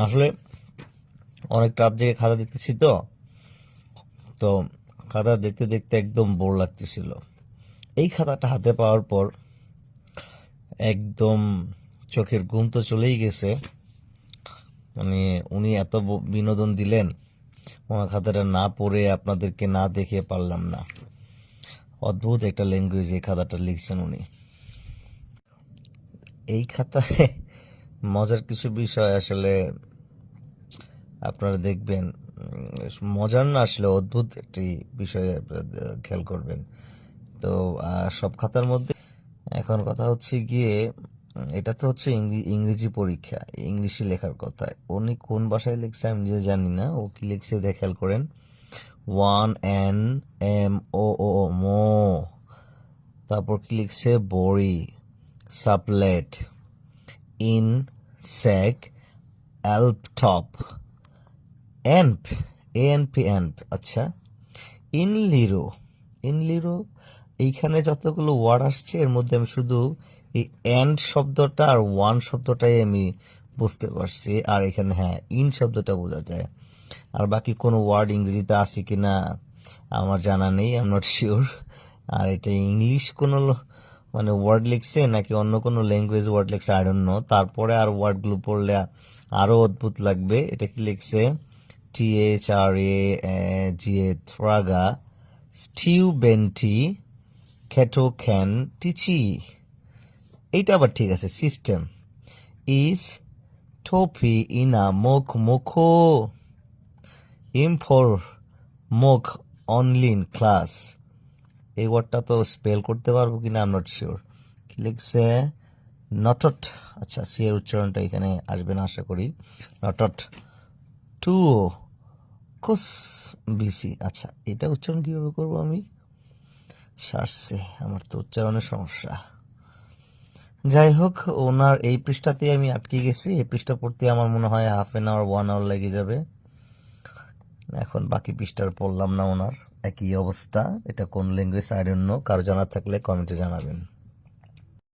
আসলে অনেক রাত জেগে খাতা দেখতেছি তো খাতা দেখতে দেখতে একদম বোর লাগতেছিল। এই খাতাটা হাতে পাওয়ার পর একদম চোখের ঘুম তো চলেই গেছে। মানে উনি এত বিনোদন দিলেন, আমার খাতাটা না পড়ে আপনাদেরকে না দেখে পারলাম না। অদ্ভুত একটা ল্যাঙ্গুয়েজ এই খাতাটা লিখছেন উনি। এই খাতায় মজার কিছু বিষয় আসলে আপনারা দেখবেন, মজার না আসলে অদ্ভুত একটি বিষয় আপনারা খেয়াল করবেন। তো সব খাতার মধ্যে এখন কথা হচ্ছে গিয়ে, এটা তো হচ্ছে ইংরেজি পরীক্ষা, ইংলিশে লেখার কথা। উনি কোন ভাষায় লিখছে আমি নিজে জানি না, ও কি লিখছে দেখে খেয়াল করেন। 1 NMOO মো, তারপর কি লিখছে বড়ি, সাপলেট, ইনসেক্ট, অ্যালপটপ, এনপ, ANP এনপ। আচ্ছা, ইনলিরো, ইনলিরো। এইখানে যতগুলো ওয়ার্ড আসছে এর মধ্যে আমি শুধু এই এন্ড শব্দটা আর ওয়ান শব্দটাই আমি বুঝতে পারছি, আর এখানে হ্যাঁ ইন শব্দটা বোঝা যায়। আর বাকি কোনো ওয়ার্ড ইংরেজিতে আছে কিনা আমার জানা নেই, আই এম নট শিওর। আর এটা ইংলিশ কোনো মানে ওয়ার্ড লিখছে নাকি অন্য কোনো ল্যাঙ্গুয়েজ ওয়ার্ড লিখছে আই ডোন্ট নো। তারপরে আর ওয়ার্ডগুলো পড়লে আরো অদ্ভুত লাগবে। এটা কি লিখছে? THRAGA, থ্রাগা, স্টিউ বেন্টি, খেটো খ্যান টিচি। এইটা আবার ঠিক আছে। সিস্টেম ইজ টোপি ইনা মুখ মুখো, ইমফোর মুখ অনলিন ক্লাস। এই ওয়ার্ডটা তো স্পেল করতে পারবো কিনা আই এম নট শিওর। কি লিখছে? নটট। আচ্ছা, সি এর উচ্চারণটা এখানে আসবে না আশা করি। নটট টু কুস বিসি। আচ্ছা, এটা উচ্চারণ কিভাবে করবো আমি? সারছে, আমার তো উচ্চারণের সমস্যা। যাই হোক, ওনার এই পৃষ্ঠাতে আমি আটকে গেছি। এই পৃষ্ঠা পড়তে আমার মনে হয় 1/2 hour 1 hour লেগে যাবে। এখন বাকি পৃষ্ঠার পড়লাম না ওনার। একই অবস্থা। এটা কোন ল্যাঙ্গুয়েজ আই ডোন্ট নো। কারো জানা থাকলে কমেন্টে জানাবেন।